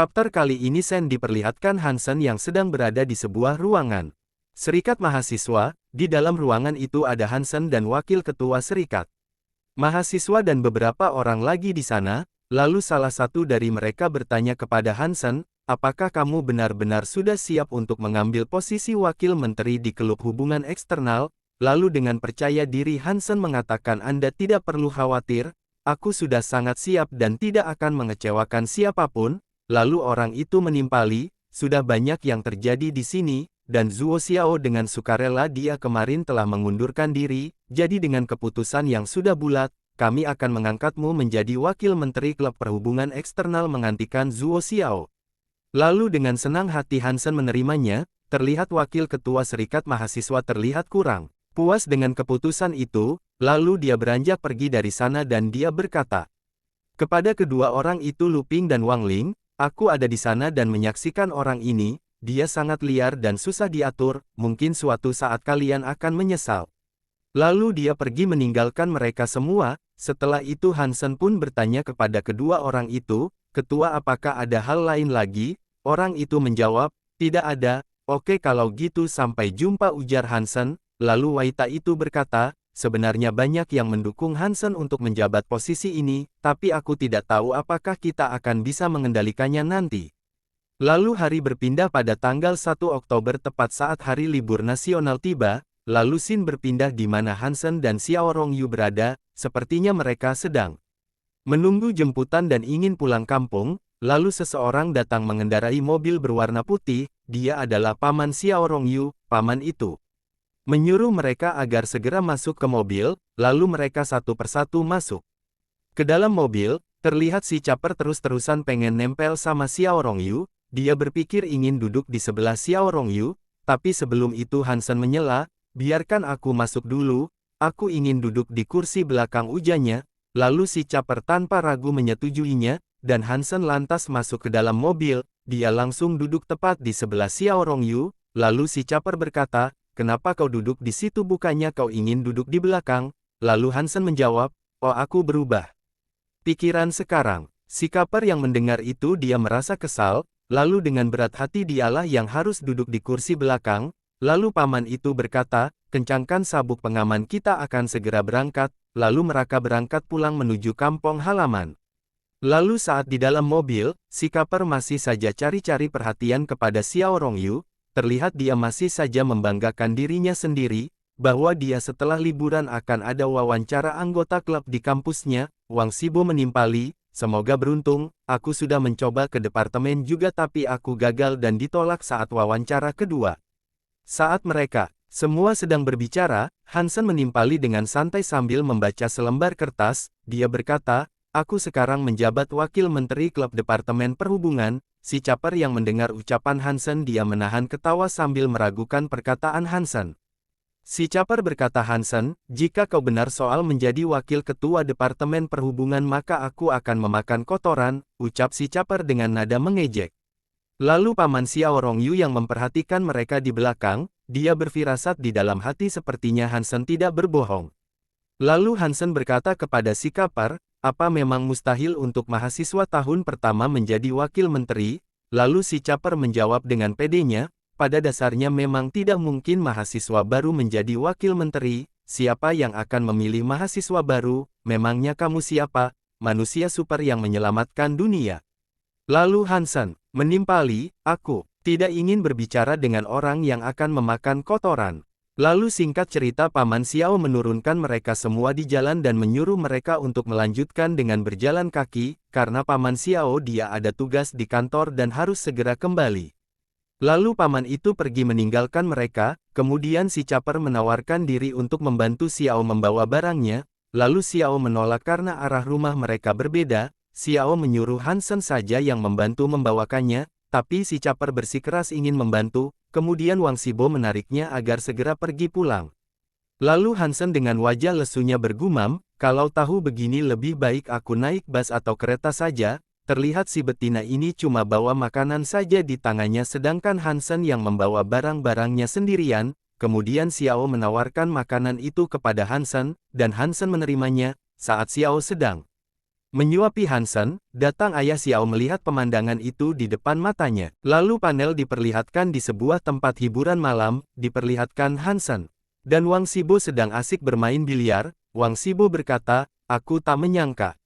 Kapter kali ini Sen diperlihatkan Hansen yang sedang berada di sebuah ruangan serikat mahasiswa. Di dalam ruangan itu ada Hansen dan wakil ketua serikat mahasiswa dan beberapa orang lagi di sana. Lalu salah satu dari mereka bertanya kepada Hansen, apakah kamu benar-benar sudah siap untuk mengambil posisi wakil menteri di Klub Hubungan Eksternal? Lalu dengan percaya diri Hansen mengatakan, Anda tidak perlu khawatir, aku sudah sangat siap dan tidak akan mengecewakan siapapun. Lalu orang itu menimpali, sudah banyak yang terjadi di sini, dan Zuo Xiao dengan sukarela dia kemarin telah mengundurkan diri, jadi dengan keputusan yang sudah bulat, kami akan mengangkatmu menjadi wakil menteri Klub Perhubungan Eksternal menggantikan Zuo Xiao. Lalu dengan senang hati Hansen menerimanya, terlihat wakil ketua serikat mahasiswa terlihat kurang puas dengan keputusan itu, lalu dia beranjak pergi dari sana dan dia berkata kepada kedua orang itu, Luping dan Wang Ling, aku ada di sana dan menyaksikan orang ini, dia sangat liar dan susah diatur, mungkin suatu saat kalian akan menyesal. Lalu dia pergi meninggalkan mereka semua. Setelah itu Hansen pun bertanya kepada kedua orang itu, Ketua, apakah ada hal lain lagi? Orang itu menjawab, tidak ada. Oke, kalau gitu sampai jumpa, ujar Hansen. Lalu wanita itu berkata, sebenarnya banyak yang mendukung Hansen untuk menjabat posisi ini, tapi aku tidak tahu apakah kita akan bisa mengendalikannya nanti. Lalu hari berpindah pada tanggal 1 Oktober tepat saat hari libur nasional tiba, lalu scene berpindah di mana Hansen dan Xiao Rongyu berada, sepertinya mereka sedang menunggu jemputan dan ingin pulang kampung. Lalu seseorang datang mengendarai mobil berwarna putih, dia adalah paman Xiao Rongyu. Paman itu menyuruh mereka agar segera masuk ke mobil, lalu mereka satu persatu masuk ke dalam mobil. Terlihat si caper terus-terusan pengen nempel sama Xiao Rongyu, dia berpikir ingin duduk di sebelah Xiao Rongyu, tapi sebelum itu Hansen menyela, biarkan aku masuk dulu, aku ingin duduk di kursi belakang, ujarnya. Lalu si caper tanpa ragu menyetujuinya, dan Hansen lantas masuk ke dalam mobil, dia langsung duduk tepat di sebelah Xiao Rongyu, lalu si caper berkata, kenapa kau duduk di situ, bukannya kau ingin duduk di belakang? Lalu Hansen menjawab, oh aku berubah pikiran sekarang. Si caper yang mendengar itu dia merasa kesal, lalu dengan berat hati dialah yang harus duduk di kursi belakang. Lalu paman itu berkata, kencangkan sabuk pengaman, kita akan segera berangkat. Lalu mereka berangkat pulang menuju kampung halaman. Lalu saat di dalam mobil, si caper masih saja cari-cari perhatian kepada Xiao Rongyu, terlihat dia masih saja membanggakan dirinya sendiri, bahwa dia setelah liburan akan ada wawancara anggota klub di kampusnya. Wang Xibo menimpali, semoga beruntung, aku sudah mencoba ke departemen juga tapi aku gagal dan ditolak saat wawancara kedua. Saat mereka semua sedang berbicara, Hansen menimpali dengan santai sambil membaca selembar kertas, dia berkata, aku sekarang menjabat wakil menteri klub departemen perhubungan. Si caper yang mendengar ucapan Hansen dia menahan ketawa sambil meragukan perkataan Hansen. Si caper berkata, Hansen, jika kau benar soal menjadi wakil ketua departemen perhubungan maka aku akan memakan kotoran, ucap si caper dengan nada mengejek. Lalu paman Xiao Rongyu yang memperhatikan mereka di belakang, dia berfirasat di dalam hati sepertinya Hansen tidak berbohong. Lalu Hansen berkata kepada si caper, apa memang mustahil untuk mahasiswa tahun pertama menjadi wakil menteri? Lalu si caper menjawab dengan pedenya, pada dasarnya memang tidak mungkin mahasiswa baru menjadi wakil menteri. Siapa yang akan memilih mahasiswa baru? Memangnya kamu siapa? Manusia super yang menyelamatkan dunia. Lalu Hansen menimpali, aku tidak ingin berbicara dengan orang yang akan memakan kotoran. Lalu singkat cerita paman Xiao menurunkan mereka semua di jalan dan menyuruh mereka untuk melanjutkan dengan berjalan kaki, karena paman Xiao dia ada tugas di kantor dan harus segera kembali. Lalu paman itu pergi meninggalkan mereka, kemudian si caper menawarkan diri untuk membantu Xiao membawa barangnya, lalu Xiao menolak karena arah rumah mereka berbeda. Xiao menyuruh Hansen saja yang membantu membawakannya, tapi si caper bersikeras ingin membantu, kemudian Wang Xibo menariknya agar segera pergi pulang. Lalu Hansen dengan wajah lesunya bergumam, kalau tahu begini lebih baik aku naik bus atau kereta saja. Terlihat si betina ini cuma bawa makanan saja di tangannya sedangkan Hansen yang membawa barang-barangnya sendirian. Kemudian Xiao menawarkan makanan itu kepada Hansen, dan Hansen menerimanya. Saat Xiao sedang Menyuapi Hansen, datang ayah Xiao melihat pemandangan itu di depan matanya. Lalu panel diperlihatkan di sebuah tempat hiburan malam, diperlihatkan Hansen dan Wang Xibo sedang asik bermain biliar. Wang Xibo berkata, aku tak menyangka.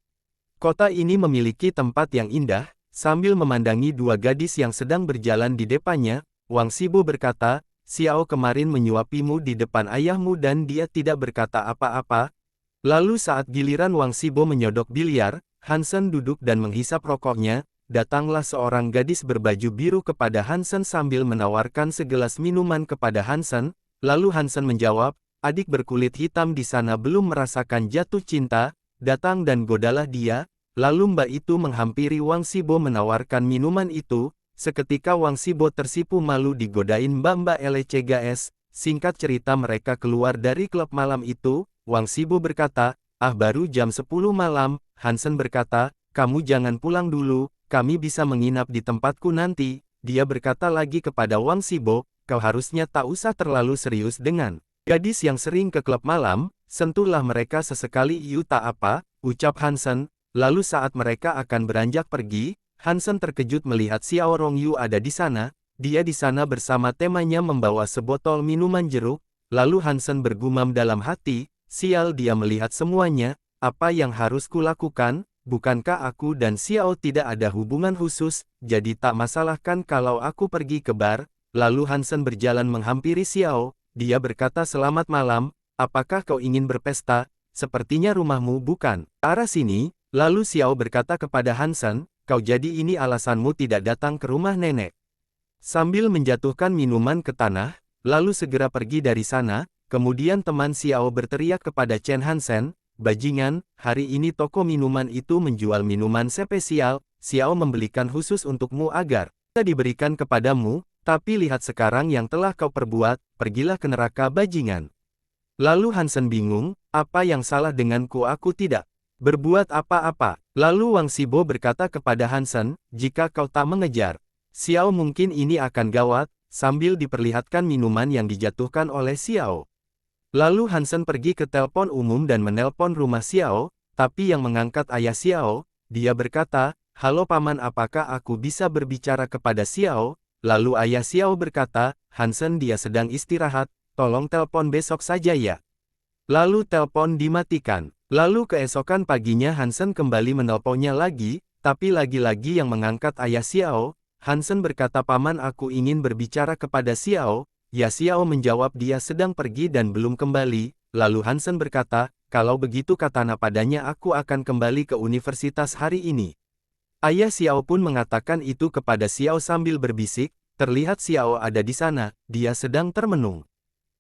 Kota ini memiliki tempat yang indah. Sambil memandangi dua gadis yang sedang berjalan di depannya, Wang Xibo berkata, Xiao kemarin menyuapimu di depan ayahmu dan dia tidak berkata apa-apa. Lalu saat giliran Wang Xibo menyodok biliar, Hansen duduk dan menghisap rokoknya. Datanglah seorang gadis berbaju biru kepada Hansen sambil menawarkan segelas minuman kepada Hansen. Lalu Hansen menjawab, adik berkulit hitam di sana belum merasakan jatuh cinta, datang dan godalah dia. Lalu mbak itu menghampiri Wang Xibo menawarkan minuman itu. Seketika Wang Xibo tersipu malu digodain mbak-mbak LCGS. Singkat cerita mereka keluar dari klub malam itu. Wang Xibo berkata, baru jam 10 malam. Hansen berkata, kamu jangan pulang dulu, kami bisa menginap di tempatku nanti. Dia berkata lagi kepada Wang Xibo, kau harusnya tak usah terlalu serius dengan gadis yang sering ke klub malam, sentuhlah mereka sesekali. Iu tak apa, ucap Hansen. Lalu saat mereka akan beranjak pergi, Hansen terkejut melihat Xiao Rongyu ada di sana. Dia di sana bersama temannya membawa sebotol minuman jeruk. Lalu Hansen bergumam dalam hati, sial dia melihat semuanya, apa yang harus kulakukan, bukankah aku dan Xiao tidak ada hubungan khusus, jadi tak masalah kan kalau aku pergi ke bar. Lalu Hansen berjalan menghampiri Xiao, dia berkata selamat malam, apakah kau ingin berpesta, sepertinya rumahmu bukan ke arah sini. Lalu Xiao berkata kepada Hansen, kau jadi ini alasanmu tidak datang ke rumah nenek. Sambil menjatuhkan minuman ke tanah, lalu segera pergi dari sana. Kemudian teman Xiao berteriak kepada Chen Hansen, bajingan, hari ini toko minuman itu menjual minuman spesial, Xiao membelikan khusus untukmu agar bisa diberikan kepadamu, tapi lihat sekarang yang telah kau perbuat, pergilah ke neraka bajingan. Lalu Hansen bingung, apa yang salah denganku, aku tidak berbuat apa-apa. Lalu Wang Xibo berkata kepada Hansen, jika kau tak mengejar Xiao mungkin ini akan gawat, sambil diperlihatkan minuman yang dijatuhkan oleh Xiao. Lalu Hansen pergi ke telepon umum dan menelpon rumah Xiao, tapi yang mengangkat ayah Xiao. Dia berkata, halo paman, apakah aku bisa berbicara kepada Xiao? Lalu ayah Xiao berkata, Hansen dia sedang istirahat, tolong telepon besok saja ya. Lalu telepon dimatikan. Lalu keesokan paginya Hansen kembali menelponnya lagi, tapi lagi-lagi yang mengangkat ayah Xiao. Hansen berkata, paman aku ingin berbicara kepada Xiao. Ya, Xiao menjawab dia sedang pergi dan belum kembali. Lalu Hansen berkata, kalau begitu katana padanya aku akan kembali ke universitas hari ini. Ayah Xiao pun mengatakan itu kepada Xiao sambil berbisik, terlihat Xiao ada di sana, dia sedang termenung.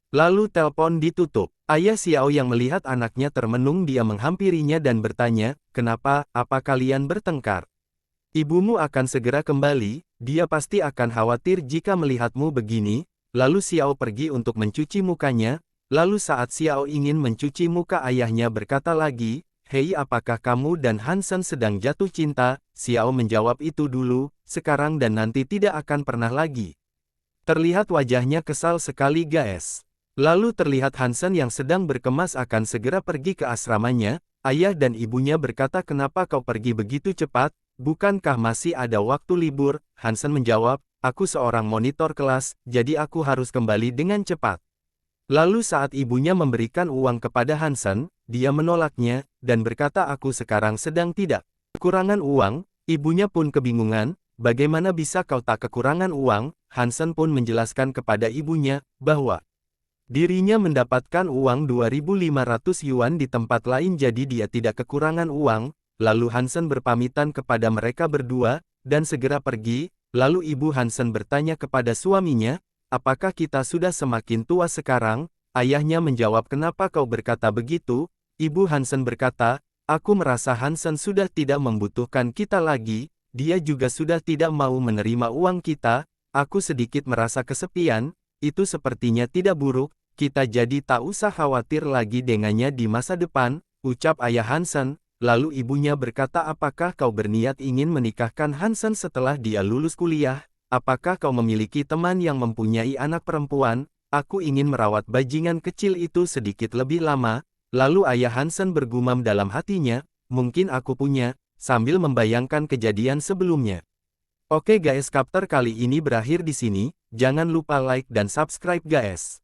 Lalu telepon ditutup. Ayah Xiao yang melihat anaknya termenung dia menghampirinya dan bertanya, kenapa, apa kalian bertengkar? Ibumu akan segera kembali, dia pasti akan khawatir jika melihatmu begini. Lalu Xiao pergi untuk mencuci mukanya. Lalu saat Xiao ingin mencuci muka ayahnya berkata lagi, hei apakah kamu dan Hansen sedang jatuh cinta? Xiao menjawab itu dulu, sekarang dan nanti tidak akan pernah lagi. Terlihat wajahnya kesal sekali guys. Lalu terlihat Hansen yang sedang berkemas akan segera pergi ke asramanya. Ayah dan ibunya berkata kenapa kau pergi begitu cepat? Bukankah masih ada waktu libur? Hansen menjawab, aku seorang monitor kelas, jadi aku harus kembali dengan cepat. Lalu saat ibunya memberikan uang kepada Hansen, dia menolaknya, dan berkata aku sekarang sedang tidak kekurangan uang. Ibunya pun kebingungan, bagaimana bisa kau tak kekurangan uang? Hansen pun menjelaskan kepada ibunya, bahwa dirinya mendapatkan uang 2.500 yuan di tempat lain jadi dia tidak kekurangan uang. Lalu Hansen berpamitan kepada mereka berdua, dan segera pergi. Lalu ibu Hansen bertanya kepada suaminya, apakah kita sudah semakin tua sekarang? Ayahnya menjawab kenapa kau berkata begitu? Ibu Hansen berkata, aku merasa Hansen sudah tidak membutuhkan kita lagi, dia juga sudah tidak mau menerima uang kita, aku sedikit merasa kesepian, itu sepertinya tidak buruk, kita jadi tak usah khawatir lagi dengannya di masa depan, ucap ayah Hansen. Lalu ibunya berkata apakah kau berniat ingin menikahkan Hansen setelah dia lulus kuliah? Apakah kau memiliki teman yang mempunyai anak perempuan? Aku ingin merawat bajingan kecil itu sedikit lebih lama. Lalu ayah Hansen bergumam dalam hatinya, mungkin aku punya, sambil membayangkan kejadian sebelumnya. Oke guys, chapter kali ini berakhir di sini, jangan lupa like dan subscribe guys.